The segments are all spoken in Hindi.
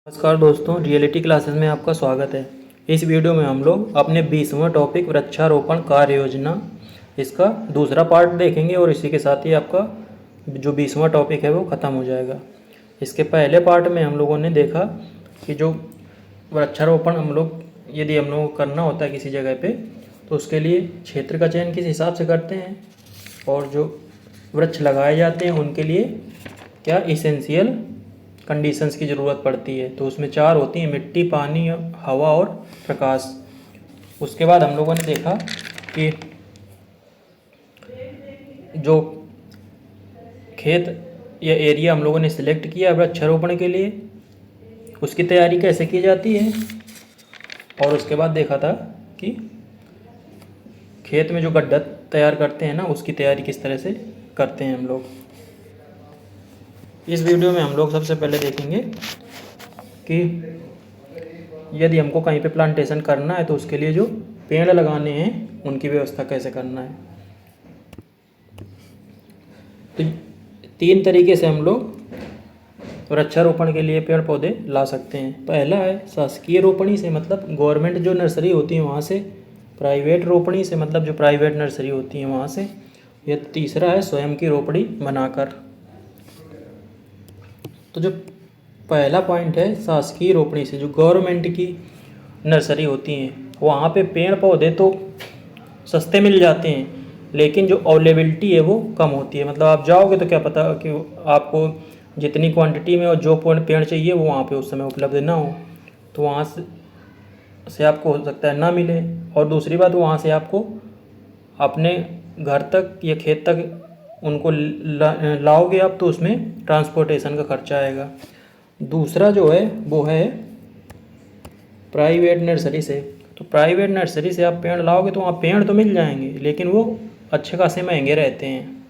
नमस्कार दोस्तों, रियलिटी क्लासेस में आपका स्वागत है। इस वीडियो में हम लोग अपने 20वां टॉपिक वृक्षारोपण कार्य योजना इसका दूसरा पार्ट देखेंगे और इसी के साथ ही आपका जो 20वां टॉपिक है वो ख़त्म हो जाएगा। इसके पहले पार्ट में हम लोगों ने देखा कि जो वृक्षारोपण हम लोगों को करना होता है किसी जगह पे, तो उसके लिए क्षेत्र का चयन किस हिसाब से करते हैं और जो वृक्ष लगाए जाते हैं उनके लिए क्या इसेंशियल कंडीशंस की ज़रूरत पड़ती है। तो उसमें 4 होती हैं: मिट्टी, पानी, हवा और प्रकाश। उसके बाद हम लोगों ने देखा कि जो खेत या एरिया हम लोगों ने सिलेक्ट किया वृक्षारोपण के लिए, उसकी तैयारी कैसे की जाती है। और उसके बाद देखा था कि खेत में जो गड्ढा तैयार करते हैं ना, उसकी तैयारी किस तरह से करते हैं हम लोग। इस वीडियो में हम लोग सबसे पहले देखेंगे कि यदि हमको कहीं पे प्लांटेशन करना है तो उसके लिए जो पेड़ लगाने हैं उनकी व्यवस्था कैसे करना है। तो 3 तरीके से हम लोग वृक्षारोपण के लिए पेड़ पौधे ला सकते हैं। पहला है शासकीय रोपणी से, मतलब गवर्नमेंट जो नर्सरी होती है वहाँ से। प्राइवेट रोपणी से, मतलब जो प्राइवेट नर्सरी होती है वहाँ से। या तीसरा है स्वयं की रोपणी बनाकर। तो जो पहला पॉइंट है शासकीय रोपणी से, जो गवर्नमेंट की नर्सरी होती हैं वहाँ पे पेड़ पौधे तो सस्ते मिल जाते हैं, लेकिन जो अवेलेबिलिटी है वो कम होती है। मतलब आप जाओगे तो क्या पता कि आपको जितनी क्वांटिटी में और जो पेड़ चाहिए वो वहाँ पे उस समय उपलब्ध ना हो, तो वहाँ से आपको हो सकता है ना मिले। और दूसरी बात, वहाँ से आपको अपने घर तक या खेत तक उनको लाओगे आप, तो उसमें ट्रांसपोर्टेशन का खर्चा आएगा। दूसरा जो है वो है प्राइवेट नर्सरी से। तो प्राइवेट नर्सरी से आप पेड़ लाओगे तो वहाँ पेड़ तो मिल जाएंगे, लेकिन वो अच्छे खासे महंगे रहते हैं।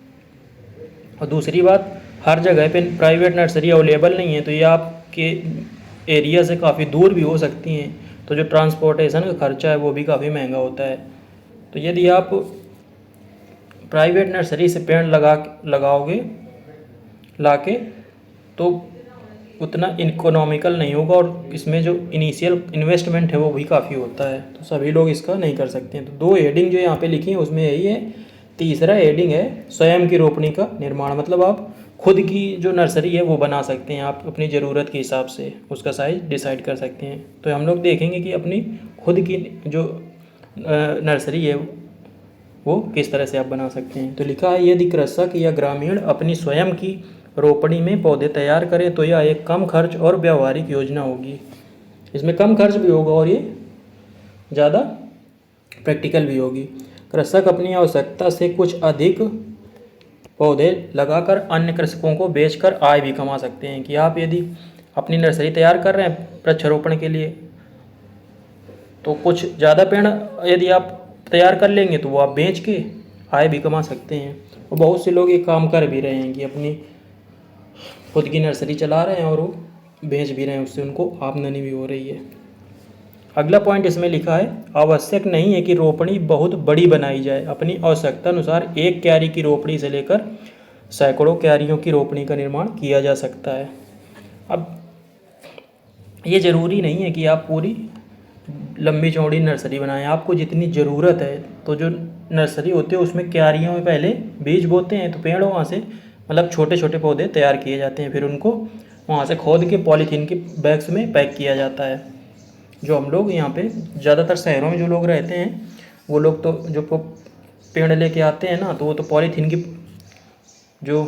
और दूसरी बात, हर जगह पे प्राइवेट नर्सरी अवेलेबल नहीं है, तो ये आपके एरिया से काफ़ी दूर भी हो सकती हैं, तो जो ट्रांसपोर्टेशन का खर्चा है वो भी काफ़ी महंगा होता है। तो यदि आप प्राइवेट नर्सरी से पेड़ लगाओगे लाके, तो उतना इकोनॉमिकल नहीं होगा और इसमें जो इनिशियल इन्वेस्टमेंट है वो भी काफ़ी होता है, तो सभी लोग इसका नहीं कर सकते हैं। तो 2 हेडिंग जो यहाँ पे लिखी है उसमें यही है। तीसरा हेडिंग है स्वयं की रोपणी का निर्माण, मतलब आप खुद की जो नर्सरी है वो बना सकते हैं। आप अपनी ज़रूरत के हिसाब से उसका साइज डिसाइड कर सकते हैं। तो हम लोग देखेंगे कि अपनी खुद की जो नर्सरी है वो किस तरह से आप बना सकते हैं। तो लिखा है, यदि कृषक या ग्रामीण अपनी स्वयं की रोपणी में पौधे तैयार करें तो यह एक कम खर्च और व्यावहारिक योजना होगी। इसमें कम खर्च भी होगा और ये ज़्यादा प्रैक्टिकल भी होगी। कृषक अपनी आवश्यकता से कुछ अधिक पौधे लगाकर अन्य कृषकों को बेचकर आय भी कमा सकते हैं। कि आप यदि अपनी नर्सरी तैयार कर रहे हैं वृक्षारोपण के लिए, तो कुछ ज़्यादा पेड़ यदि आप तैयार कर लेंगे तो वो आप बेच के आय भी कमा सकते हैं। और बहुत से लोग ये काम कर भी रहे हैं कि अपनी खुद की नर्सरी चला रहे हैं और वो बेच भी रहे हैं, उससे उनको आमदनी भी हो रही है। अगला पॉइंट इसमें लिखा है, आवश्यक नहीं है कि रोपणी बहुत बड़ी बनाई जाए। अपनी आवश्यकता अनुसार एक क्यारी की रोपणी से लेकर सैकड़ों क्यारियों की रोपणी का निर्माण किया जा सकता है। अब ये ज़रूरी नहीं है कि आप पूरी लंबी चौड़ी नर्सरी बनाएं, आपको जितनी ज़रूरत है। तो जो नर्सरी होती है उसमें क्यारियों में पहले बीज बोते हैं, तो पेड़ वहाँ से मतलब छोटे छोटे पौधे तैयार किए जाते हैं, फिर उनको वहाँ से खोद के पॉलीथीन के बैग्स में पैक किया जाता है। जो हम लोग यहाँ पे ज़्यादातर शहरों में जो लोग रहते हैं वो लोग तो जो पेड़ लेके आते हैं ना, तो वो तो पॉलीथीन की जो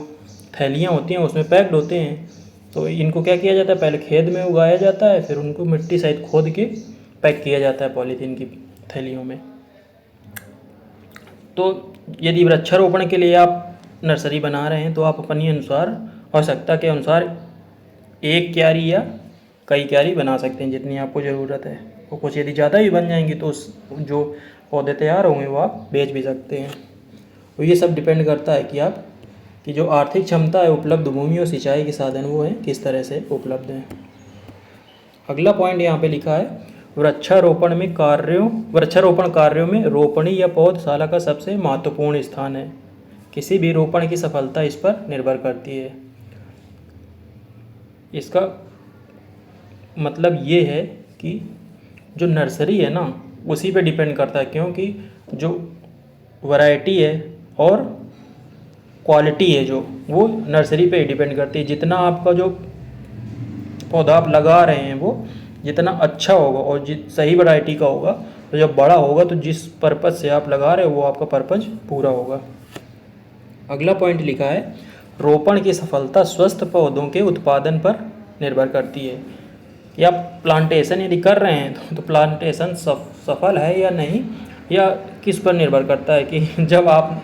थैलियाँ होती हैं उसमें पैक्ड होते हैं। तो इनको क्या किया जाता है, पहले खेत में उगाया जाता है, फिर उनको मिट्टी सहित खोद के पैक किया जाता है पॉलीथीन की थैलियों में। तो यदि वृक्षारोपण के लिए आप नर्सरी बना रहे हैं तो आप अपनी अनुसार आवश्यकता के अनुसार एक क्यारी या कई क्यारी बना सकते हैं जितनी आपको ज़रूरत है। और कुछ यदि ज़्यादा भी बन जाएंगी तो उस जो पौधे तैयार होंगे वो आप बेच भी सकते हैं। तो ये सब डिपेंड करता है कि आप की जो आर्थिक क्षमता है, उपलब्ध भूमि और सिंचाई के साधन वो हैं किस तरह से उपलब्ध हैं। अगला पॉइंट यहाँ पे लिखा है, वृक्षारोपण कार्यों में रोपणी या पौधशाला का सबसे महत्वपूर्ण स्थान है। किसी भी रोपण की सफलता इस पर निर्भर करती है। इसका मतलब ये है कि जो नर्सरी है ना उसी पे डिपेंड करता है, क्योंकि जो वैरायटी है और क्वालिटी है जो वो नर्सरी पे ही डिपेंड करती है। जितना आपका जो पौधा आप लगा रहे हैं वो जितना अच्छा होगा और सही वैरायटी का होगा तो जब बड़ा होगा तो जिस पर्पज़ से आप लगा रहे हो वो आपका पर्पज़ पूरा होगा। अगला पॉइंट लिखा है, रोपण की सफलता स्वस्थ पौधों के उत्पादन पर निर्भर करती है। या प्लांटेशन यदि कर रहे हैं तो प्लांटेशन सफल है या नहीं, या किस पर निर्भर करता है कि जब आप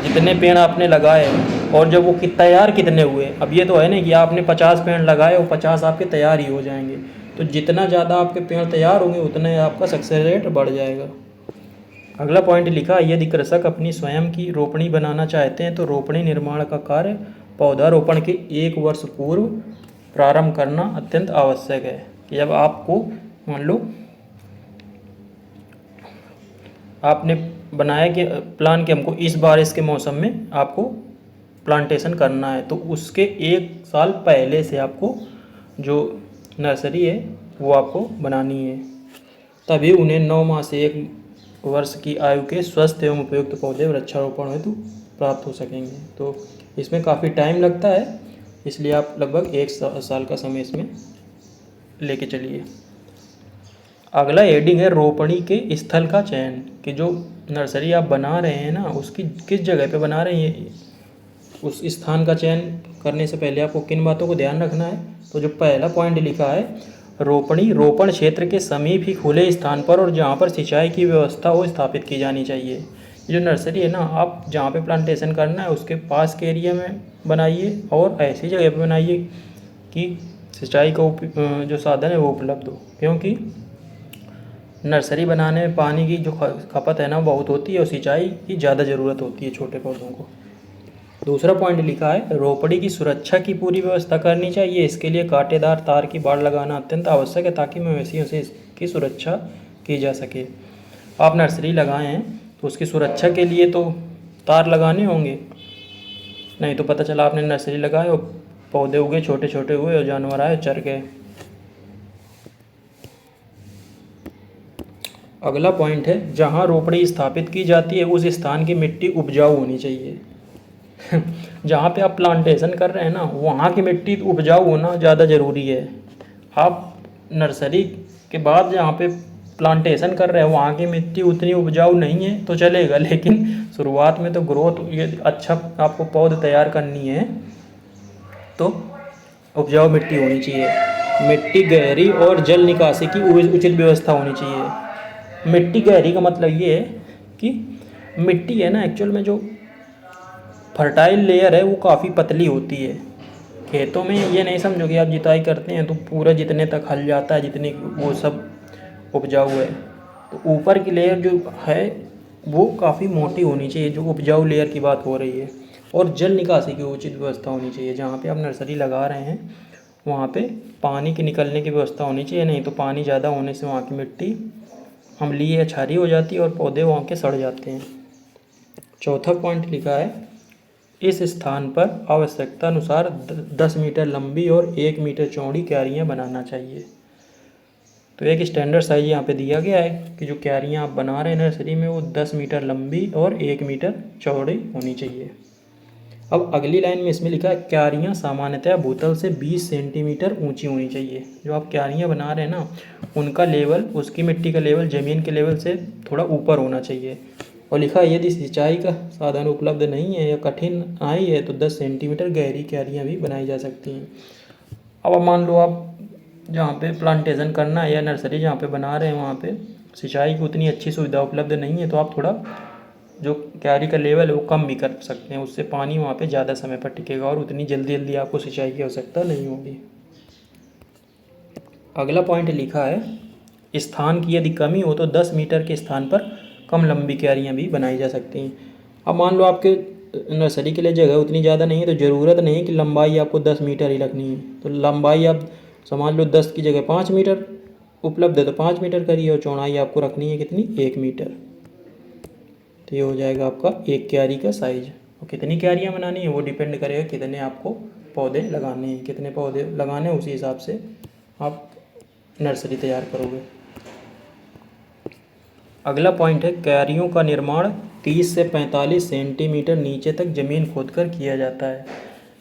जितने पेड़ आपने लगाए और जब वो तैयार कितने हुए। अब ये तो है नहीं कि आपने 50 पेड़ लगाए और 50 आपके तैयार ही हो जाएंगे। तो जितना ज़्यादा आपके पेड़ तैयार होंगे उतना ही आपका सक्सेस रेट बढ़ जाएगा। अगला पॉइंट लिखा, यदि कृषक अपनी स्वयं की रोपणी बनाना चाहते हैं तो रोपणी निर्माण का कार्य पौधारोपण के 1 वर्ष पूर्व प्रारंभ करना अत्यंत आवश्यक है। कि जब आपको मान लो आपने बनाया कि प्लान कि हमको इस बारिश के मौसम में आपको प्लांटेशन करना है, तो उसके 1 साल पहले से आपको जो नर्सरी है वो आपको बनानी है, तभी उन्हें 9 माह से 1 वर्ष की आयु के स्वस्थ एवं उपयुक्त पौधे वृक्षारोपण हेतु प्राप्त हो सकेंगे। तो इसमें काफ़ी टाइम लगता है, इसलिए आप लगभग 1 साल का समय इसमें लेके चलिए। अगला हेडिंग है रोपणी के स्थल का चयन, कि जो नर्सरी आप बना रहे हैं ना उसकी किस जगह पे बना रहे हैं, उस स्थान का चयन करने से पहले आपको किन बातों को ध्यान रखना है। तो जो पहला पॉइंट लिखा है, रोपणी रोपण क्षेत्र के समीप ही खुले स्थान पर और जहाँ पर सिंचाई की व्यवस्था हो स्थापित की जानी चाहिए। जो नर्सरी है ना, आप जहाँ पे प्लांटेशन करना है उसके पास के एरिया में बनाइए और ऐसी जगह पे बनाइए कि सिंचाई का जो साधन है वो उपलब्ध हो, क्योंकि नर्सरी बनाने में पानी की जो खपत है ना बहुत होती है और सिंचाई की ज़्यादा ज़रूरत होती है छोटे पौधों को। दूसरा पॉइंट लिखा है, रोपड़ी की सुरक्षा की पूरी व्यवस्था करनी चाहिए। इसके लिए कांटेदार तार की बाड़ लगाना अत्यंत आवश्यक है ताकि मवेशियों से इसकी सुरक्षा की जा सके। आप नर्सरी लगाए हैं तो उसकी सुरक्षा के लिए तो तार लगाने होंगे, नहीं तो पता चला आपने नर्सरी लगाए और पौधे उगे छोटे छोटे हुए और जानवर आए चर गए। अगला पॉइंट है, जहाँ रोपड़ी स्थापित की जाती है उस स्थान की मिट्टी उपजाऊ होनी चाहिए। जहाँ पे आप प्लांटेशन कर रहे हैं ना वहाँ की मिट्टी उपजाऊ होना ज़्यादा ज़रूरी है। आप नर्सरी के बाद जहाँ पे प्लांटेशन कर रहे हैं वहाँ की मिट्टी उतनी उपजाऊ नहीं है तो चलेगा, लेकिन शुरुआत में तो ग्रोथ ये अच्छा आपको पौध तैयार करनी है तो उपजाऊ मिट्टी होनी चाहिए। मिट्टी गहरी और जल निकासी की उचित व्यवस्था होनी चाहिए। मिट्टी गहरी का मतलब ये है कि मिट्टी है ना एक्चुअल में जो फर्टाइल लेयर है वो काफ़ी पतली होती है। खेतों में ये नहीं समझो कि आप जुताई करते हैं तो पूरा जितने तक हल जाता है जितनी वो सब उपजाऊ है, तो ऊपर की लेयर जो है वो काफ़ी मोटी होनी चाहिए, जो उपजाऊ लेयर की बात हो रही है। और जल निकासी की उचित व्यवस्था होनी चाहिए। जहाँ पे आप नर्सरी लगा रहे हैं वहाँ पे पानी के निकलने की व्यवस्था होनी चाहिए, नहीं तो पानी ज़्यादा होने से वहाँ की मिट्टी अम्लीय या क्षारीय हो जाती है और पौधे वहाँ के सड़ जाते हैं। चौथा पॉइंट लिखा है, इस स्थान पर आवश्यकता अनुसार 10 मीटर लंबी और 1 मीटर चौड़ी क्यारियाँ बनाना चाहिए। तो एक स्टैंडर्ड साइज यहाँ पे दिया गया है कि जो क्यारियाँ आप बना रहे हैं नर्सरी में वो 10 मीटर लंबी और 1 मीटर चौड़ी होनी चाहिए। अब अगली लाइन में इसमें लिखा है, क्यारियाँ सामान्यतः भूतल से 20 सेंटीमीटर ऊंची होनी चाहिए। जो आप क्यारियाँ बना रहे हैं ना उनका लेवल, उसकी मिट्टी का लेवल ज़मीन के लेवल से थोड़ा ऊपर होना चाहिए। और लिखा है, यदि सिंचाई का साधन उपलब्ध नहीं है या कठिनाई है तो 10 सेंटीमीटर गहरी क्यारियाँ भी बनाई जा सकती हैं। अब मान लो आप जहाँ पे प्लांटेशन करना है या नर्सरी जहाँ पे बना रहे हैं वहाँ पे सिंचाई की उतनी अच्छी सुविधा उपलब्ध नहीं है, तो आप थोड़ा जो क्यारी का लेवल है वो कम भी कर सकते हैं। उससे पानी वहाँ पे ज़्यादा समय पर टिकेगा और उतनी जल्दी जल्दी आपको सिंचाई की आवश्यकता नहीं होगी। अगला पॉइंट लिखा है, स्थान की यदि कमी हो तो 10 मीटर के स्थान पर कम लंबी क्यारियाँ भी बनाई जा सकती हैं। अब मान लो आपके नर्सरी के लिए जगह उतनी ज़्यादा नहीं है तो ज़रूरत नहीं है कि लंबाई आपको 10 मीटर ही रखनी है। तो लंबाई आप समझ लो 10 की जगह 5 मीटर उपलब्ध है तो 5 मीटर करिए और चौड़ाई आपको रखनी है कितनी, 1 मीटर। तो ये हो जाएगा आपका एक क्यारी का साइज। और कितनी क्यारियाँ बनानी है वो डिपेंड करेगा कितने आपको पौधे लगाने हैं, कितने पौधे लगाने हैं उसी हिसाब से आप नर्सरी तैयार करोगे। अगला पॉइंट है क्यारियों का निर्माण 30 से 45 सेंटीमीटर नीचे तक ज़मीन खोदकर किया जाता है।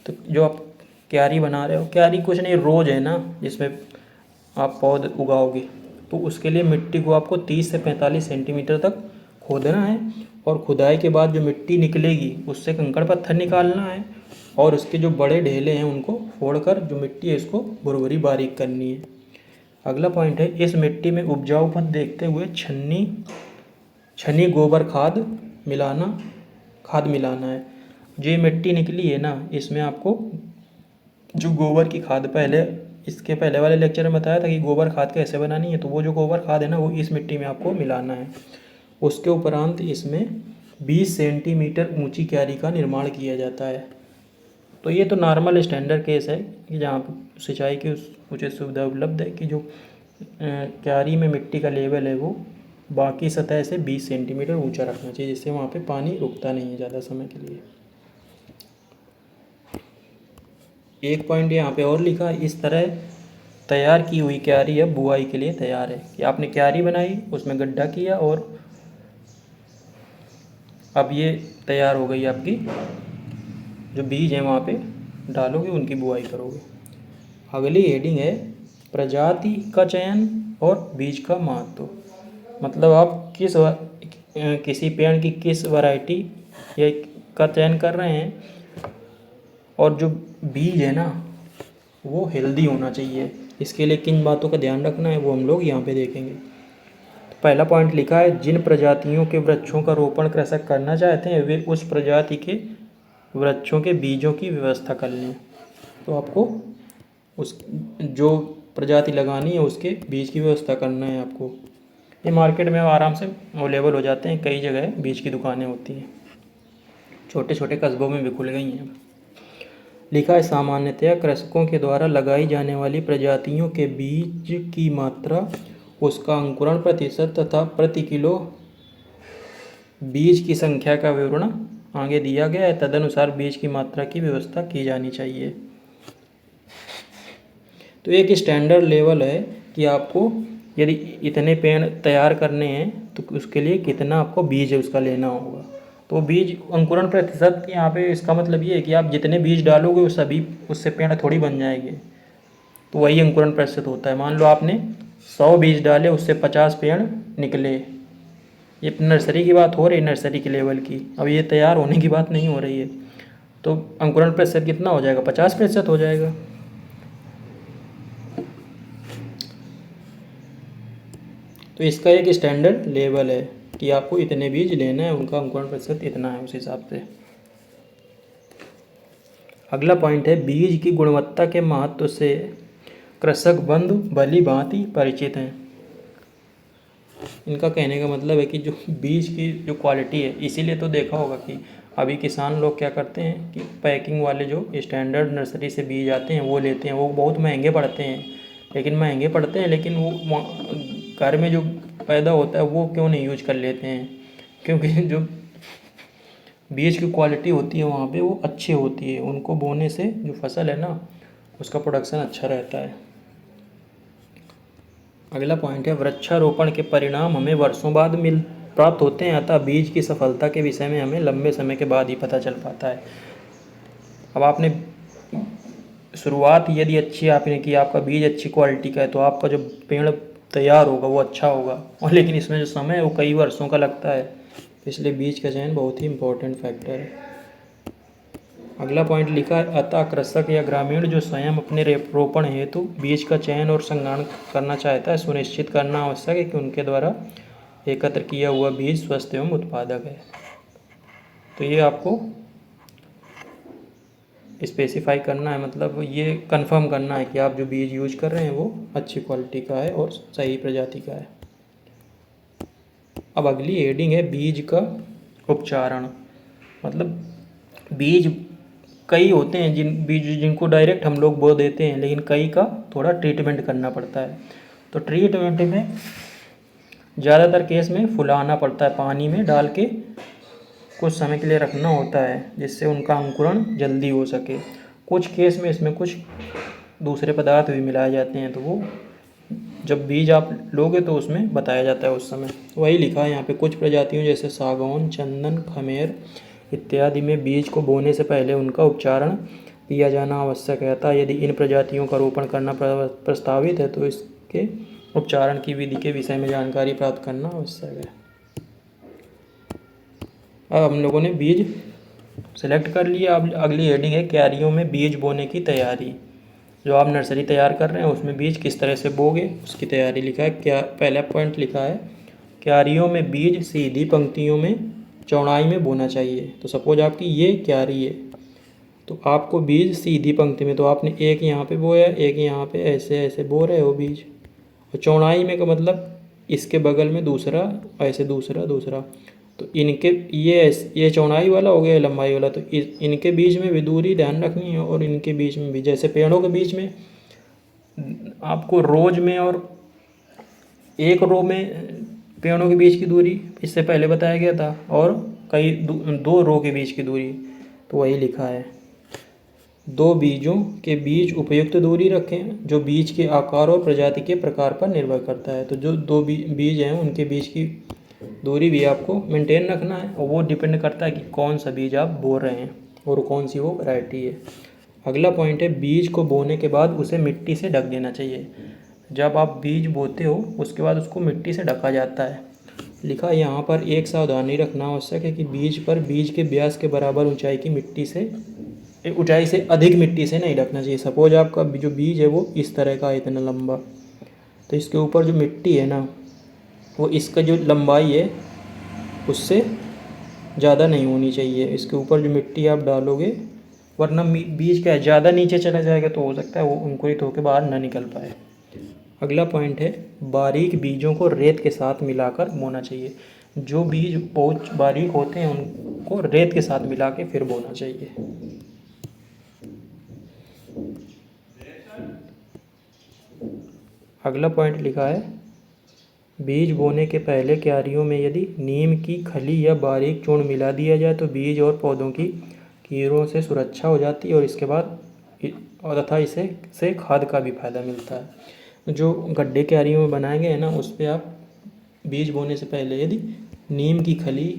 तो जो आप क्यारी बना रहे हो, क्यारी कुछ नहीं रोज है ना जिसमें आप पौध उगाओगे, तो उसके लिए मिट्टी को आपको 30 से 45 सेंटीमीटर तक खोदना है और खुदाई के बाद जो मिट्टी निकलेगी उससे कंकड़ पत्थर निकालना है और उसके जो बड़े ढेले हैं उनको फोड़कर जो मिट्टी है उसको भुरभुरी बारीक करनी है। अगला पॉइंट है इस मिट्टी में उपजाऊपन देखते हुए छन्नी गोबर खाद मिलाना है। जो ये मिट्टी निकली है ना, इसमें आपको जो गोबर की खाद इसके पहले वाले लेक्चर में बताया था कि गोबर खाद कैसे बनानी है, तो वो जो गोबर खाद है ना वो इस मिट्टी में आपको मिलाना है। उसके उपरांत इसमें 20 सेंटीमीटर ऊंची क्यारी का निर्माण किया जाता है। तो ये तो नॉर्मल स्टैंडर्ड केस है कि जहाँ पर सिंचाई की उचित सुविधा उपलब्ध है कि जो क्यारी में मिट्टी का लेवल है वो बाकी सतह से 20 सेंटीमीटर ऊंचा रखना चाहिए, जिससे वहाँ पे पानी रुकता नहीं है ज़्यादा समय के लिए। एक पॉइंट यहाँ पे और लिखा है, इस तरह तैयार की हुई क्यारी अब बुआई के लिए तैयार है। कि आपने क्यारी बनाई, उसमें गड्ढा किया और अब ये तैयार हो गई आपकी, जो बीज हैं वहाँ पे डालोगे, उनकी बुआई करोगे। अगली हेडिंग है प्रजाति का चयन और बीज का महत्व। मतलब आप किसी पेड़ की किस वैरायटी या का चयन कर रहे हैं और जो बीज है ना वो हेल्दी होना चाहिए। इसके लिए किन बातों का ध्यान रखना है वो हम लोग यहाँ पे देखेंगे। तो पहला पॉइंट लिखा है जिन प्रजातियों के वृक्षों का रोपण कृषक करना चाहते हैं वे उस प्रजाति के वृक्षों के बीजों की व्यवस्था कर लें। तो आपको उस जो प्रजाति लगानी है उसके बीज की व्यवस्था करना है आपको। ये मार्केट में आराम से अवेलेबल हो जाते हैं, कई जगह बीज की दुकानें होती हैं, छोटे छोटे कस्बों में भी खुल गई हैं। लिखा है सामान्यतया कृषकों के द्वारा लगाई जाने वाली प्रजातियों के बीज की मात्रा, उसका अंकुरण प्रतिशत तथा प्रति किलो बीज की संख्या का विवरण आगे दिया गया है। तदनुसार बीज की मात्रा की व्यवस्था की जानी चाहिए। तो एक स्टैंडर्ड लेवल है कि आपको यदि इतने पेड़ तैयार करने हैं तो उसके लिए कितना आपको बीज है उसका लेना होगा। तो बीज अंकुरण प्रतिशत यहाँ पे इसका मतलब ये है कि आप जितने बीज डालोगे वो सभी उससे पेड़ थोड़ी बन जाएंगे, तो वही अंकुरण प्रतिशत होता है। मान लो आपने 100 बीज डाले, उससे 50 पेड़ निकले। ये नर्सरी की बात हो रही है, नर्सरी के लेवल की। अब ये तैयार होने की बात नहीं हो रही है। तो अंकुरण प्रतिशत कितना हो जाएगा? 50% हो जाएगा। तो इसका एक स्टैंडर्ड लेवल है कि आपको इतने बीज लेना है, उनका अंकुरण प्रतिशत इतना है, उस हिसाब से। अगला पॉइंट है बीज की गुणवत्ता के महत्व से कृषक बंधु भली भांति परिचित हैं। इनका कहने का मतलब है कि जो बीज की जो क्वालिटी है, इसीलिए तो देखा होगा कि अभी किसान लोग क्या करते हैं कि पैकिंग वाले जो स्टैंडर्ड नर्सरी से बीज आते हैं वो लेते हैं। वो बहुत महंगे पड़ते हैं, लेकिन वो घर में जो पैदा होता है वो क्यों नहीं यूज कर लेते हैं? क्योंकि जो बीज की क्वालिटी होती है वहाँ पे वो अच्छी होती है। उनको बोने से जो फसल है ना उसका प्रोडक्शन अच्छा रहता है। अगला पॉइंट है वृक्षारोपण के परिणाम हमें वर्षों बाद प्राप्त होते हैं, अतः बीज की सफलता के विषय में हमें लंबे समय के बाद ही पता चल पाता है। अब आपने शुरुआत यदि अच्छी आपने की, आपका बीज अच्छी क्वालिटी का है, तो आपका जो पेड़ तैयार होगा वो अच्छा होगा। और लेकिन इसमें जो समय है वो कई वर्षों का लगता है, इसलिए बीज का चयन बहुत ही इम्पोर्टेंट फैक्टर है। अगला पॉइंट लिखा है अतः कृषक या ग्रामीण जो स्वयं अपने रोपण हेतु बीज का चयन और संग्रहण करना चाहता है, सुनिश्चित करना आवश्यक है कि उनके द्वारा एकत्र किया हुआ बीज स्वस्थ एवं उत्पादक है। तो ये आपको स्पेसिफाई करना है, मतलब ये कंफर्म करना है कि आप जो बीज यूज कर रहे हैं वो अच्छी क्वालिटी का है और सही प्रजाति का है। अब अगली हेडिंग है बीज का उपचारण। मतलब बीज कई होते हैं जिनको डायरेक्ट हम लोग बो देते हैं, लेकिन कई का थोड़ा ट्रीटमेंट करना पड़ता है। तो ट्रीटमेंट में ज़्यादातर केस में फुलाना पड़ता है, पानी में डाल के कुछ समय के लिए रखना होता है जिससे उनका अंकुरण जल्दी हो सके। कुछ केस में इसमें कुछ दूसरे पदार्थ भी मिलाए जाते हैं, तो वो जब बीज आप लोगे तो उसमें बताया जाता है उस समय। वही लिखा है यहाँ पे, कुछ प्रजातियों जैसे सागौन, चंदन, खमेर इत्यादि में बीज को बोने से पहले उनका उपचारण किया जाना आवश्यक है। अतः यदि इन प्रजातियों का रोपण करना प्रस्तावित है तो इसके उपचारण की विधि के विषय में जानकारी प्राप्त करना आवश्यक है। अब हम लोगों ने बीज सेलेक्ट कर लिया। अब अगली हेडिंग है क्यारियों में बीज बोने की तैयारी। जो आप नर्सरी तैयार कर रहे हैं उसमें बीज किस तरह से बोगे उसकी तैयारी लिखा है। क्या पहला पॉइंट लिखा है, क्यारियों में बीज सीधी पंक्तियों में चौड़ाई में बोना चाहिए। तो सपोज आपकी ये क्यारी है, तो आपको बीज सीधी पंक्ति में, तो आपने एक यहाँ पे बोया, एक यहाँ पे, ऐसे ऐसे बो रहे हो बीज। और चौड़ाई में का मतलब इसके बगल में दूसरा, ऐसे दूसरा दूसरा, तो इनके ये चौड़ाई वाला हो गया, लंबाई वाला, तो इनके बीच में भी दूरी ध्यान रखनी है और इनके बीच में भी। जैसे पेड़ों के बीच में आपको रोज में और एक रो में पेड़ों के बीच की दूरी इससे पहले बताया गया था, और कई दो रो के बीच की दूरी, तो वही लिखा है। दो बीजों के बीच उपयुक्त दूरी रखें, जो बीज के आकार और प्रजाति के प्रकार पर निर्भर करता है। तो जो दो बीज हैं उनके बीच की दूरी भी आपको मेंटेन रखना है, और वो डिपेंड करता है कि कौन सा बीज आप बो रहे हैं और कौन सी वो वैरायटी है। अगला पॉइंट है, बीज को बोने के बाद उसे मिट्टी से ढक देना चाहिए। जब आप बीज बोते हो उसके बाद उसको मिट्टी से ढका जाता है। लिखा यहाँ पर एक सावधानी रखना आवश्यक है कि बीज पर बीज के व्यास के बराबर ऊंचाई से अधिक मिट्टी से नहीं ढकना चाहिए। सपोज आपका जो बीज है वो इस तरह का है, इतना लंबा, तो इसके ऊपर जो मिट्टी है ना, वो इसका जो लंबाई है उससे ज़्यादा नहीं होनी चाहिए। इसके ऊपर जो मिट्टी आप डालोगे, वरना बीज क्या है, ज़्यादा नीचे चला जाएगा तो हो सकता है वो अंकुरित होकर बाहर ना निकल पाए। अगला पॉइंट है, बारीक बीजों को रेत के साथ मिलाकर बोना चाहिए। जो बीज बहुत बारीक होते हैं उनको रेत के साथ मिला के फिर बोना चाहिए। अगला पॉइंट लिखा है, बीज बोने के पहले क्यारियों में यदि नीम की खली या बारीक चूर्ण मिला दिया जाए तो बीज और पौधों की कीड़ों से सुरक्षा हो जाती है, और इसके बाद तथा इससे खाद का भी फायदा मिलता है। जो गड्ढे क्यारियों में बनाए गए हैं ना, उस पर आप बीज बोने से पहले यदि नीम की खली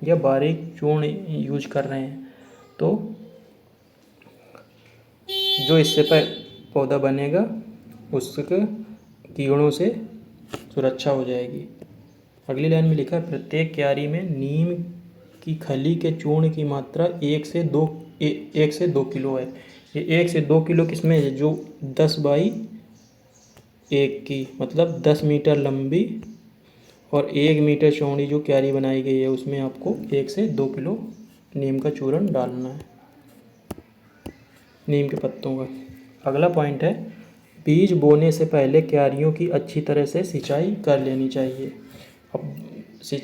या बारीक चूर्ण यूज कर रहे हैं तो जो इससे पौधा बनेगा उसके कीड़ों से सुरक्षा हो जाएगी। अगली लाइन में लिखा है, प्रत्येक क्यारी में नीम की खली के चूर्ण की मात्रा 1 से 2 किलो है। ये 1 से 2 किलो किसमें है, जो 10 बाई 1 की, मतलब 10 मीटर लंबी और 1 मीटर चौड़ी जो क्यारी बनाई गई है उसमें आपको 1 से 2 किलो नीम का चूर्ण डालना है, नीम के पत्तों का। अगला पॉइंट है, बीज बोने से पहले क्यारियों की अच्छी तरह से सिंचाई कर लेनी चाहिए। अब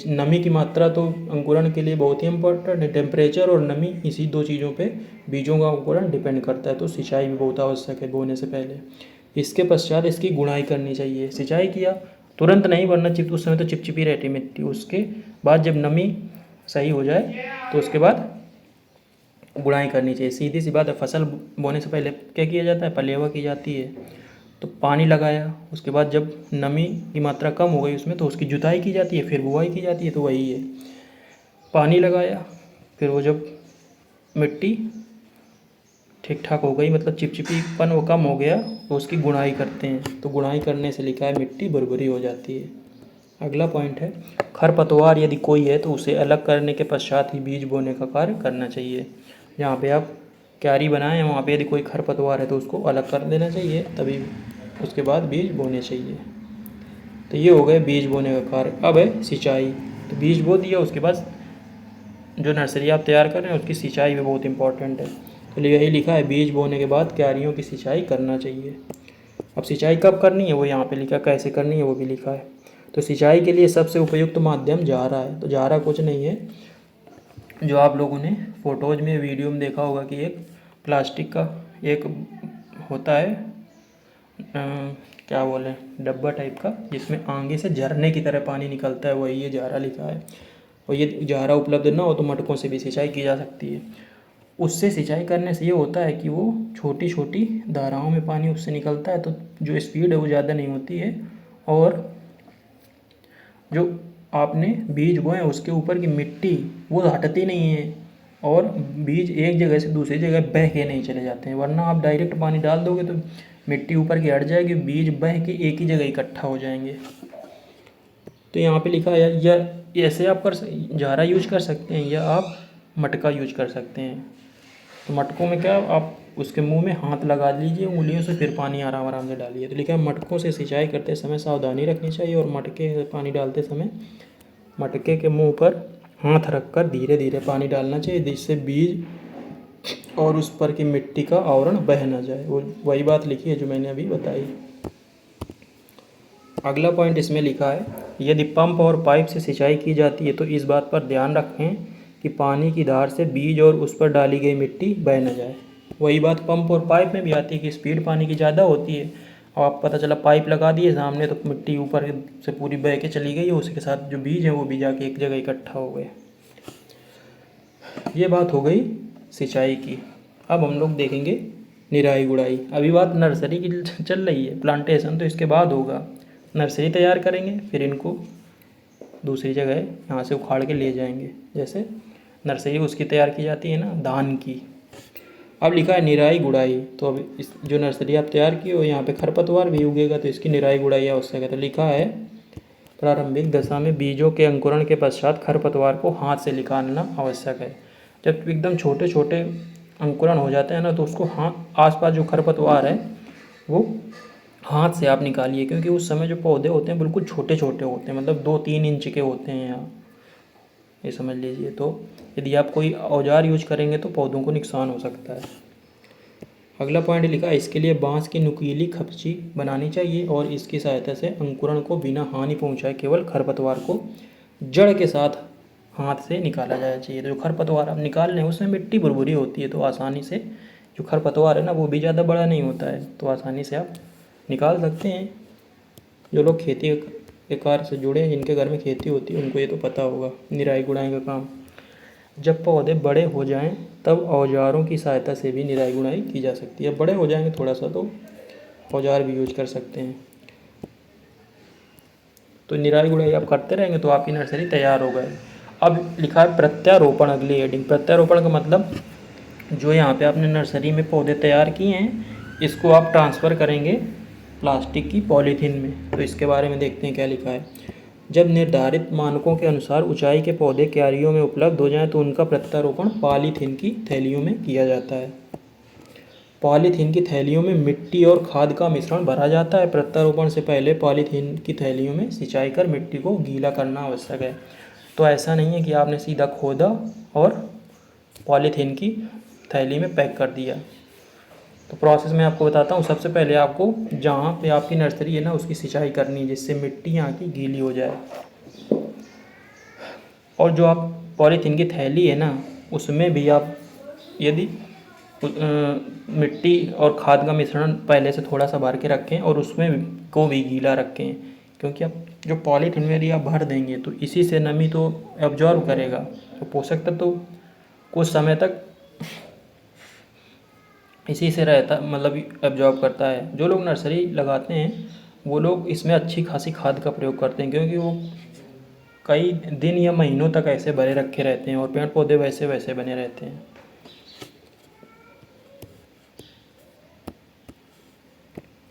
नमी की मात्रा तो अंकुरण के लिए बहुत ही इम्पोर्टेंट है। टेम्परेचर और नमी, इसी दो चीज़ों पे बीजों का अंकुरण डिपेंड करता है, तो सिंचाई भी बहुत आवश्यक है बोने से पहले। इसके पश्चात इसकी गुड़ाई करनी चाहिए। सिंचाई किया तुरंत नहीं, वरना उस समय तो चिपचिपी रहती मिट्टी। उसके बाद जब नमी सही हो जाए तो उसके बाद गुड़ाई करनी चाहिए। सीधी सी बात है, फसल बोने से पहले क्या किया जाता है, पलेवा की जाती है। तो पानी लगाया, उसके बाद जब नमी की मात्रा कम हो गई उसमें तो उसकी जुताई की जाती है, फिर बुआई की जाती है। तो वही है, पानी लगाया, फिर वो जब मिट्टी ठीक ठाक हो गई, मतलब चिपचिपीपन वो कम हो गया, तो उसकी गुड़ाई करते हैं। तो गुड़ाई करने से लिखा है मिट्टी भुरभुरी हो जाती है। अगला पॉइंट है, खरपतवार यदि कोई है तो उसे अलग करने के पश्चात ही बीज बोने का कार्य करना चाहिए। जहाँ पे आप क्यारी बनाएं वहाँ पे यदि कोई खरपतवार है तो उसको अलग कर देना चाहिए, तभी उसके बाद बीज बोने चाहिए। तो ये हो गए बीज बोने का कार्य। अब है सिंचाई। तो बीज बो दिया, उसके बाद जो नर्सरी आप तैयार कर रहे हैं उसकी सिंचाई भी बहुत इंपॉर्टेंट है। तो यही लिखा है, बीज बोने के बाद क्यारियों की सिंचाई करना चाहिए। अब सिंचाई कब करनी है वो यहाँ पे लिखा, कैसे करनी है वो भी लिखा है। तो सिंचाई के लिए सबसे उपयुक्त माध्यम जारा है। तो जारा कुछ नहीं है, जो आप लोगों ने फ़ोटोज़ में वीडियो में देखा होगा कि एक प्लास्टिक का एक होता है, क्या बोले, डब्बा टाइप का, जिसमें आगे से झरने की तरह पानी निकलता है, वही ये जारा लिखा है। और ये जारा उपलब्ध ना हो तो मटकों से भी सिंचाई की जा सकती है। उससे सिंचाई करने से ये होता है कि वो छोटी छोटी धाराओं में पानी उससे निकलता है, तो जो स्पीड है वो ज़्यादा नहीं होती है, और जो आपने बीज बोए हैं उसके ऊपर की मिट्टी वो हटती नहीं है, और बीज एक जगह से दूसरी जगह बह के नहीं चले जाते हैं। वरना आप डायरेक्ट पानी डाल दोगे तो मिट्टी ऊपर की हट जाएगी, बीज बह के एक ही जगह इकट्ठा हो जाएंगे। तो यहाँ पे लिखा है, या ऐसे आप झारा यूज कर सकते हैं, या आप मटका यूज कर सकते हैं। तो मटकों में क्या, आप उसके मुंह में हाथ लगा लीजिए उंगलियों से, फिर पानी आराम आराम से डालिए। तो लिखा है, मटकों से सिंचाई करते समय सावधानी रखनी चाहिए, और मटके से पानी डालते समय मटके के मुंह पर हाथ रखकर धीरे धीरे पानी डालना चाहिए, जिससे बीज और उस पर की मिट्टी का आवरण बह ना जाए। वो वही बात लिखी है जो मैंने अभी बताई। अगला पॉइंट इसमें लिखा है, यदि पंप और पाइप से सिंचाई की जाती है तो इस बात पर ध्यान रखें कि पानी की धार से बीज और उस पर डाली गई मिट्टी बह न जाए। वही बात पंप और पाइप में भी आती है कि स्पीड पानी की ज़्यादा होती है, और आप पता चला पाइप लगा दिए सामने तो मिट्टी ऊपर से पूरी बह के चली गई, उसके साथ जो बीज हैं वो भी जाके एक जगह इकट्ठा हो गए। ये बात हो गई सिंचाई की। अब हम लोग देखेंगे निराई गुड़ाई। अभी बात नर्सरी की चल रही है, प्लांटेशन तो इसके बाद होगा। नर्सरी तैयार करेंगे, फिर इनको दूसरी जगह यहाँ से उखाड़ के ले जाएंगे। जैसे नर्सरी उसकी तैयार की जाती है ना, धान की। अब लिखा है निराई गुड़ाई, तो अब इस जो नर्सरी आप तैयार की हो यहाँ पे खरपतवार भी उगेगा, तो इसकी निराई गुड़ाई आवश्यक है। तो लिखा है, प्रारंभिक दशा में बीजों के अंकुरण के पश्चात खरपतवार को हाथ से निकालना आवश्यक है। जब एकदम छोटे छोटे अंकुरण हो जाते हैं ना, तो उसको आसपास जो खरपतवार है वो हाथ से आप निकालिए, क्योंकि उस समय जो पौधे होते हैं बिल्कुल छोटे छोटे होते हैं, मतलब 2-3 इंच के होते हैं यहाँ, ये समझ लीजिए। तो यदि आप कोई औजार यूज करेंगे तो पौधों को नुकसान हो सकता है। अगला पॉइंट लिखा है, इसके लिए बांस की नुकीली खपची बनानी चाहिए, और इसकी सहायता से अंकुरण को बिना हानि पहुंचाए केवल खरपतवार को जड़ के साथ हाथ से निकाला जाना चाहिए। तो जो खरपतवार आप निकाल लें उसमें मिट्टी भुरभुरी होती है, तो आसानी से जो खरपतवार है ना वो भी ज़्यादा बड़ा नहीं होता है, तो आसानी से आप निकाल सकते हैं। जो लोग खेती के कार्य से जुड़े हैं, जिनके घर में खेती होती है, उनको ये तो पता होगा निराई गुड़ाई का काम। जब पौधे बड़े हो जाएं तब औजारों की सहायता से भी निराई गुड़ाई की जा सकती है। बड़े हो जाएंगे थोड़ा सा तो औजार भी यूज कर सकते हैं। तो निराई गुड़ाई आप करते रहेंगे तो आपकी नर्सरी तैयार हो गए। अब लिखा है प्रत्यारोपण, अगली हेडिंग। प्रत्यारोपण का मतलब, जो यहाँ पे आपने नर्सरी में पौधे तैयार किए हैं इसको आप ट्रांसफ़र करेंगे प्लास्टिक की पॉलीथीन में। तो इसके बारे में देखते हैं क्या लिखा है। जब निर्धारित मानकों के अनुसार ऊंचाई के पौधे क्यारियों में उपलब्ध हो जाएं तो उनका प्रत्यारोपण पॉलीथीन की थैलियों में किया जाता है। पॉलीथीन की थैलियों में मिट्टी और खाद का मिश्रण भरा जाता है। प्रत्यारोपण से पहले पॉलीथीन की थैलियों में सिंचाई कर मिट्टी को गीला करना आवश्यक है। तो ऐसा नहीं है कि आपने सीधा खोदा और पॉलीथीन की थैली में पैक कर दिया। तो प्रोसेस मैं आपको बताता हूँ। सबसे पहले आपको जहाँ पे आपकी नर्सरी है ना उसकी सिंचाई करनी है, जिससे मिट्टी यहाँ की गीली हो जाए। और जो आप पॉलीथीन की थैली है ना उसमें भी आप यदि मिट्टी और खाद का मिश्रण पहले से थोड़ा सा भर के रखें और उसमें को भी गीला रखें, क्योंकि अब जो पॉलीथीन में यदि आप भर देंगे तो इसी से नमी तो एब्जॉर्ब करेगा, तो पोषक तत्व तो कुछ समय तक इसी से रहता, मतलब एब्जॉर्ब करता है। जो लोग नर्सरी लगाते हैं वो लोग इसमें अच्छी खासी खाद का प्रयोग करते हैं, क्योंकि वो कई दिन या महीनों तक ऐसे भरे रखे रहते हैं और पेड़ पौधे वैसे वैसे बने रहते हैं।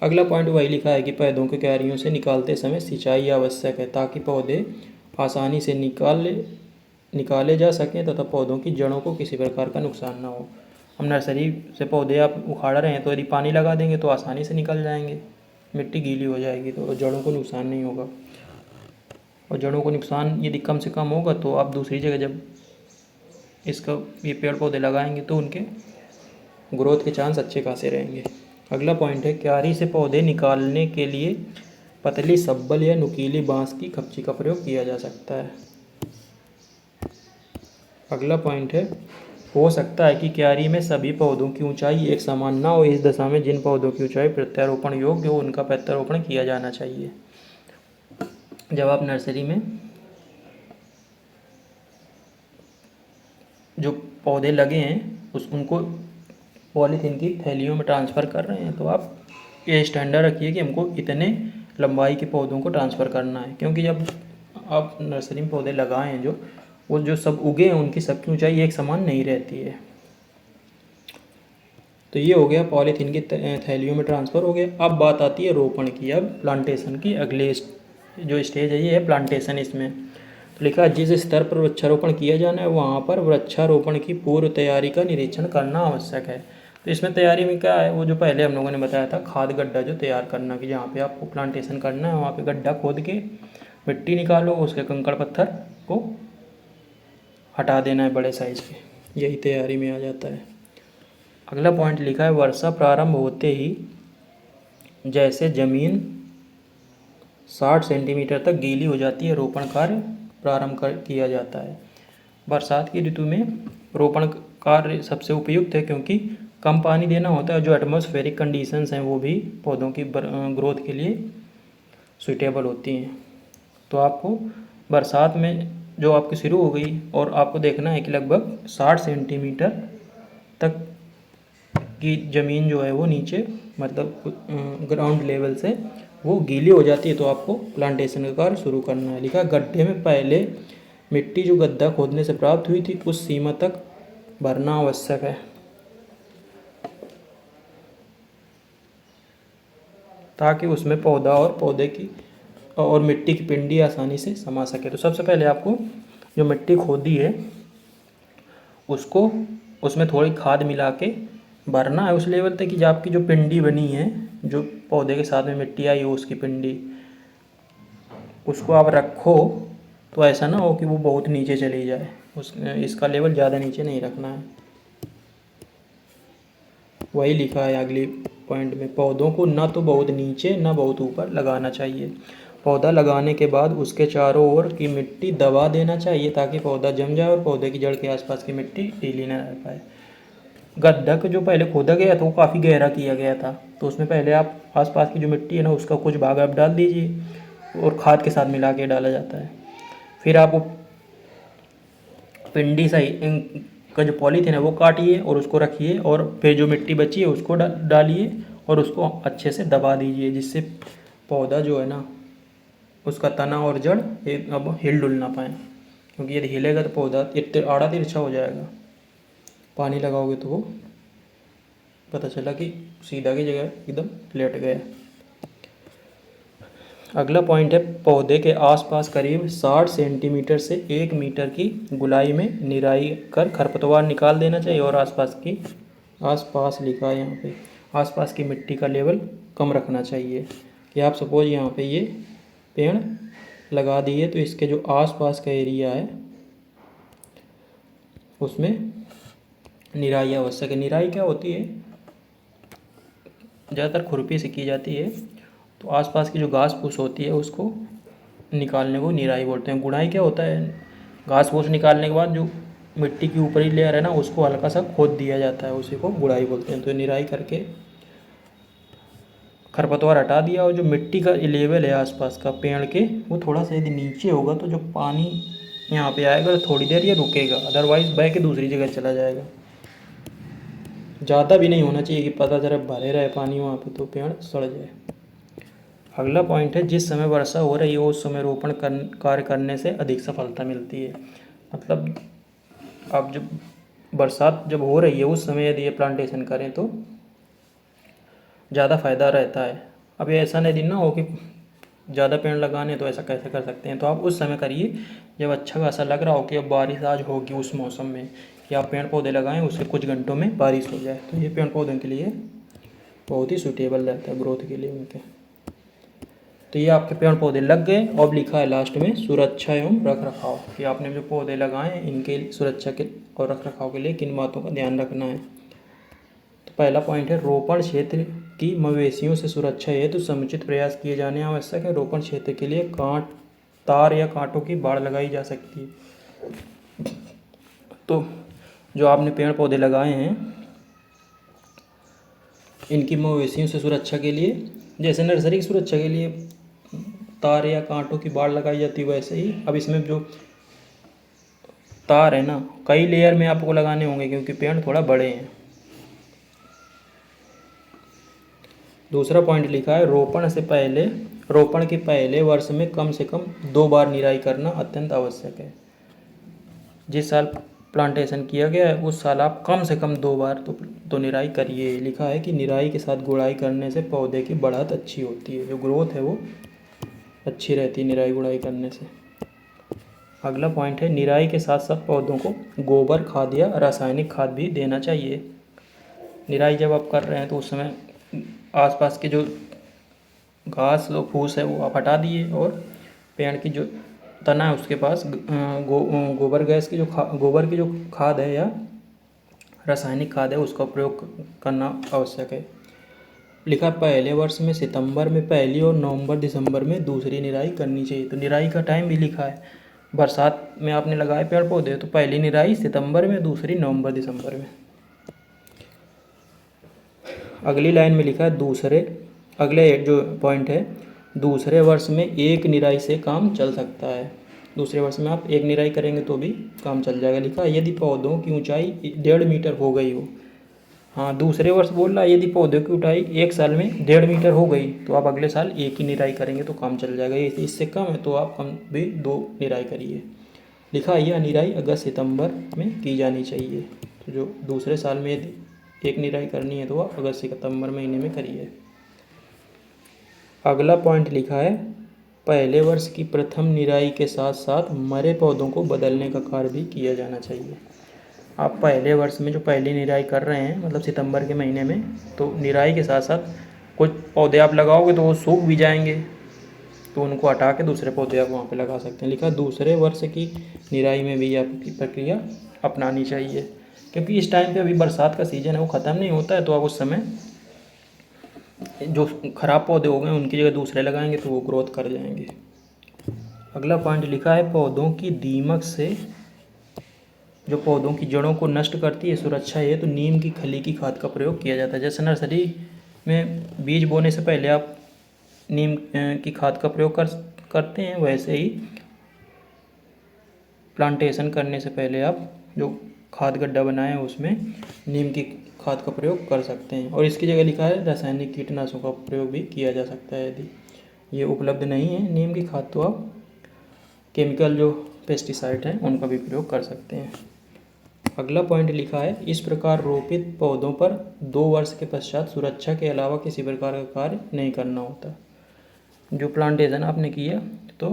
अगला पॉइंट वही लिखा है कि पौधों के क्यारियों से निकालते समय सिंचाई आवश्यक है, ताकि पौधे आसानी से निकाले जा सकें तथा पौधों की जड़ों को किसी प्रकार का नुकसान ना हो। हम नर्सरी से पौधे आप उखाड़ रहे हैं तो यदि पानी लगा देंगे तो आसानी से निकल जाएंगे, मिट्टी गीली हो जाएगी तो जड़ों को नुकसान नहीं होगा। और जड़ों को नुकसान यदि कम से कम होगा तो आप दूसरी जगह जब इसका ये पेड़ पौधे लगाएंगे तो उनके ग्रोथ के चांस अच्छे खासे रहेंगे। अगला पॉइंट है, क्यारी से पौधे निकालने के लिए पतली सब्बल या नुकीली बांस की खपची का प्रयोग किया जा सकता है। अगला पॉइंट है, हो सकता है कि क्यारी में सभी पौधों की ऊंचाई एक समान ना हो। इस दशा में जिन पौधों की ऊंचाई प्रत्यारोपण योग्य हो उनका प्रत्यारोपण किया जाना चाहिए। जब आप नर्सरी में जो पौधे लगे हैं उनको पॉलीथीन की थैलियों में ट्रांसफ़र कर रहे हैं, तो आप ये स्टैंडर्ड रखिए कि हमको इतने लंबाई के पौधों को ट्रांसफ़र करना है। क्योंकि जब आप नर्सरी में पौधे लगाए हैं वो जो सब उगे हैं उनकी सबकी ऊंचाई एक समान नहीं रहती है। तो ये हो गया पॉलीथीन की थैलियों में ट्रांसफ़र हो गया। अब बात आती है रोपण की, अब प्लांटेशन की अगले जो स्टेज है ये है प्लांटेशन। इसमें तो लिखा है जिस स्तर पर वृक्षारोपण किया जाना है वहाँ पर वृक्षारोपण की पूर्व तैयारी का निरीक्षण करना आवश्यक है। तो इसमें तैयारी में क्या है, वो जो पहले हम लोगों ने बताया था खाद गड्ढा जो तैयार करना, कि जहाँ पे आपको प्लांटेशन करना है वहाँ पे गड्ढा खोद के मिट्टी निकालो, उसके कंकड़ पत्थर को हटा देना है बड़े साइज़ के, यही तैयारी में आ जाता है। अगला पॉइंट लिखा है वर्षा प्रारंभ होते ही जैसे ज़मीन 60 सेंटीमीटर तक गीली हो जाती है रोपण कार्य प्रारंभ किया जाता है। बरसात की ऋतु में रोपण कार्य सबसे उपयुक्त है क्योंकि कम पानी देना होता है। जो एटमॉस्फेरिक कंडीशंस हैं वो भी पौधों की ग्रोथ के लिए सूटेबल होती हैं। तो आपको बरसात में जो आपकी शुरू हो गई और आपको देखना है कि लगभग 60 सेंटीमीटर तक की ज़मीन जो है वो नीचे मतलब ग्राउंड लेवल से वो गीली हो जाती है, तो आपको प्लांटेशन का कार्य शुरू करना है। लिखा गड्ढे में पहले मिट्टी जो गड्ढा खोदने से प्राप्त हुई थी उस सीमा तक भरना आवश्यक है ताकि उसमें पौधा और पौधे की और मिट्टी की पिंडी आसानी से समा सके। तो सबसे पहले आपको जो मिट्टी खोदी है उसको उसमें थोड़ी खाद मिला के भरना है उस लेवल तक कि जो आपकी जो पिंडी बनी है, जो पौधे के साथ में मिट्टी आई हो उसकी पिंडी, उसको आप रखो। तो ऐसा ना हो कि वो बहुत नीचे चली जाए, इसका लेवल ज़्यादा नीचे नहीं रखना है। वही लिखा है अगली पॉइंट में, पौधों को ना तो बहुत नीचे ना बहुत ऊपर लगाना चाहिए। पौधा लगाने के बाद उसके चारों ओर की मिट्टी दबा देना चाहिए ताकि पौधा जम जाए और पौधे की जड़ के आसपास की मिट्टी गीली न रह पाए। गड्ढा को जो पहले खोदा गया था वो काफ़ी गहरा किया गया था, तो उसमें पहले आप आसपास की जो मिट्टी है ना उसका कुछ भाग आप डाल दीजिए और खाद के साथ मिला के डाला जाता है। फिर आप वो पिंडी सही का जो पॉलीथीन है वो काटिए और उसको रखिए और फिर जो मिट्टी बची है उसको डालिए और उसको अच्छे से दबा दीजिए, जिससे पौधा जो है ना उसका तना और जड़ अब हिल डुल ना पाए, क्योंकि यदि हिलेगा तो पौधा आड़ा तिरछा हो जाएगा। पानी लगाओगे तो वो पता चला कि सीधा की जगह एकदम लेट गया। अगला पॉइंट है पौधे के आसपास करीब 60 सेंटीमीटर से 1 मीटर की गुलाई में निराई कर खरपतवार निकाल देना चाहिए और आसपास लिखा है यहाँ पे आसपास की मिट्टी का लेवल कम रखना चाहिए। कि आप सपोज यहाँ पे ये पेड़ लगा दिए तो इसके जो आसपास का एरिया है उसमें निराई आवश्यक है। निराई क्या होती है, ज़्यादातर खुरपी से की जाती है, तो आसपास की जो घास फूस होती है उसको निकालने को निराई बोलते हैं। गुड़ाई क्या होता है, घास फूस निकालने के बाद जो मिट्टी की ऊपरी लेयर है ना उसको हल्का सा खोद दिया जाता है, उसी को गुड़ाई बोलते हैं। तो निराई करके खरपतवार हटा दिया और जो मिट्टी का लेवल है आसपास का पेड़ के वो थोड़ा सा यदि नीचे होगा तो जो पानी यहाँ पे आएगा तो थोड़ी देर ये रुकेगा, अदरवाइज़ बह के दूसरी जगह चला जाएगा। ज़्यादा भी नहीं होना चाहिए कि पता चले भरे रहे पानी वहाँ पे तो पेड़ सड़ जाए। अगला पॉइंट है जिस समय वर्षा हो रही है उस समय रोपण कार्य करने से अधिक सफलता मिलती है। मतलब आप जब बरसात जब हो रही है उस समय यदि ये प्लांटेशन करें तो ज़्यादा फ़ायदा रहता है। अब ये ऐसा नहीं ना हो कि ज़्यादा पेड़ लगाने तो ऐसा कैसे कर सकते हैं, तो आप उस समय करिए जब अच्छा खासा लग रहा हो कि अब बारिश आज होगी उस मौसम में, कि आप पेड़ पौधे लगाएं उसके कुछ घंटों में बारिश हो जाए, तो ये पेड़ पौधों के लिए बहुत ही सूटेबल रहता है ग्रोथ के लिए उनके। तो ये आपके पेड़ पौधे लग गए। अब लिखा है लास्ट में सुरक्षा एवं रख रखाव, कि आपने जो पौधे लगाए इनके सुरक्षा के और रख रखाव के लिए किन बातों का ध्यान रखना है। तो पहला पॉइंट है रोपण क्षेत्र की मवेशियों से सुरक्षा हेतु तो समुचित प्रयास किए जाने आवश्यक है। रोपण क्षेत्र के लिए तार या कांटों की बाड़ लगाई जा सकती है। तो जो आपने पेड़ पौधे लगाए हैं इनकी मवेशियों से सुरक्षा के लिए, जैसे नर्सरी की सुरक्षा के लिए तार या कांटों की बाड़ लगाई जाती है वैसे ही अब इसमें जो तार है ना, कई लेयर में आपको लगाने होंगे क्योंकि पेड़ थोड़ा बड़े हैं। दूसरा पॉइंट लिखा है रोपण के पहले वर्ष में कम से कम 2 बार निराई करना अत्यंत आवश्यक है। जिस साल प्लांटेशन किया गया है उस साल आप कम से कम 2 बार तो निराई करिए। लिखा है कि निराई के साथ गुड़ाई करने से पौधे की बढ़त अच्छी होती है, जो ग्रोथ है वो अच्छी रहती है निराई गुड़ाई करने से। अगला पॉइंट है निराई के साथ साथ पौधों को गोबर खाद या रासायनिक खाद भी देना चाहिए। निराई जब आप कर रहे हैं तो उस समय आसपास के जो घास और फूस है वो आप हटा दिए, और पेड़ की जो तना है उसके पास गोबर की जो खाद है या रासायनिक खाद है उसका प्रयोग करना आवश्यक है। लिखा पहले वर्ष में सितंबर में पहली और नवंबर दिसंबर में दूसरी निराई करनी चाहिए। तो निराई का टाइम भी लिखा है, बरसात में आपने लगाए पेड़ पौधे तो पहली निराई सितंबर में, दूसरी नवंबर दिसंबर में। अगली लाइन में लिखा है अगले जो पॉइंट है, दूसरे वर्ष में एक निराई से काम चल सकता है। दूसरे वर्ष में आप एक निराई करेंगे तो भी काम चल जाएगा। लिखा है यदि पौधों की ऊंचाई 1.5 मीटर हो गई हो। हाँ, दूसरे वर्ष बोल रहा है यदि पौधों की ऊंचाई एक साल में 1.5 मीटर हो गई तो आप अगले साल एक ही निराई करेंगे तो काम चल जाएगा। इससे कम है तो आप कम भी 2 निराई करिए। लिखा है यह निराई अगस्त सितंबर में की जानी चाहिए। तो जो दूसरे साल में यदि एक निराई करनी है तो आप अगस्त सितंबर महीने में करिए। अगला पॉइंट लिखा है पहले वर्ष की प्रथम निराई के साथ साथ मरे पौधों को बदलने का कार्य भी किया जाना चाहिए। आप पहले वर्ष में जो पहली निराई कर रहे हैं मतलब सितंबर के महीने में, तो निराई के साथ साथ कुछ पौधे आप लगाओगे तो वो सूख भी जाएंगे, तो उनको हटा के दूसरे पौधे आप वहाँ पे लगा सकते हैं। लिखा दूसरे वर्ष की निराई में भी आपकी प्रक्रिया अपनानी चाहिए, क्योंकि इस टाइम पे अभी बरसात का सीज़न है वो ख़त्म नहीं होता है, तो आप उस समय जो ख़राब पौधे हो गए उनकी जगह दूसरे लगाएंगे तो वो ग्रोथ कर जाएंगे। अगला पॉइंट लिखा है पौधों की दीमक से जो पौधों की जड़ों को नष्ट करती है सुरक्षा है तो नीम की खली की खाद का प्रयोग किया जाता है। जैसे नर्सरी में बीज बोने से पहले आप नीम की खाद का प्रयोग करते हैं, वैसे ही प्लांटेशन करने से पहले आप जो खाद गड्ढा बनाए हैं उसमें नीम की खाद का प्रयोग कर सकते हैं। और इसकी जगह लिखा है रासायनिक कीटनाशकों का प्रयोग भी किया जा सकता है। यदि ये उपलब्ध नहीं है नीम की खाद तो आप केमिकल जो पेस्टिसाइड हैं उनका भी प्रयोग कर सकते हैं। अगला पॉइंट लिखा है इस प्रकार रोपित पौधों पर 2 वर्ष के पश्चात सुरक्षा के अलावा किसी प्रकार का कार्य नहीं करना होता। जो प्लांटेशन आपने किया तो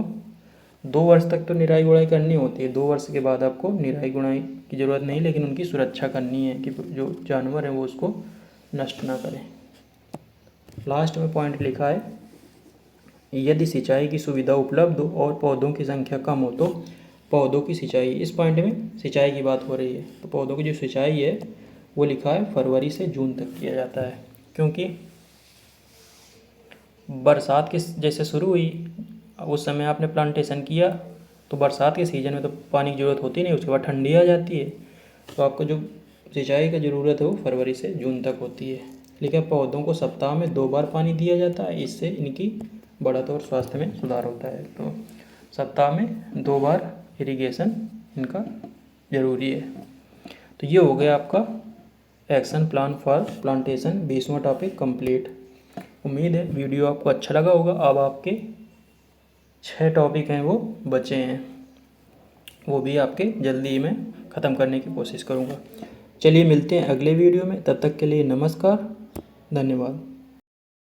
2 वर्ष तक तो निराई गुड़ाई करनी होती है। 2 वर्ष के बाद आपको निराई गुड़ाई की ज़रूरत नहीं, लेकिन उनकी सुरक्षा करनी है कि जो जानवर हैं वो उसको नष्ट ना करें। लास्ट में पॉइंट लिखा है यदि सिंचाई की सुविधा उपलब्ध हो और पौधों की संख्या कम हो तो पौधों की सिंचाई, इस पॉइंट में सिंचाई की बात हो रही है, तो पौधों की जो सिंचाई है वो लिखा है फरवरी से जून तक किया जाता है। क्योंकि बरसात के जैसे शुरू हुई उस समय आपने प्लांटेशन किया तो बरसात के सीज़न में तो पानी की ज़रूरत होती नहीं, उसके बाद ठंडी आ जाती है, तो आपको जो सिंचाई की ज़रूरत है वो फरवरी से जून तक होती है। लेकिन पौधों को सप्ताह में 2 बार पानी दिया जाता है, इससे इनकी बढ़त और स्वास्थ्य में सुधार होता है। तो सप्ताह में 2 बार इरिगेशन इनका ज़रूरी है। तो ये हो गया आपका एक्शन प्लान फॉर प्लांटेशन 20वां टॉपिक कंप्लीट। उम्मीद है वीडियो आपको अच्छा लगा होगा। अब आपके 6 टॉपिक हैं वो बचे हैं, वो भी आपके जल्दी ही मैं ख़त्म करने की कोशिश करूँगा। चलिए मिलते हैं अगले वीडियो में, तब तक के लिए नमस्कार, धन्यवाद।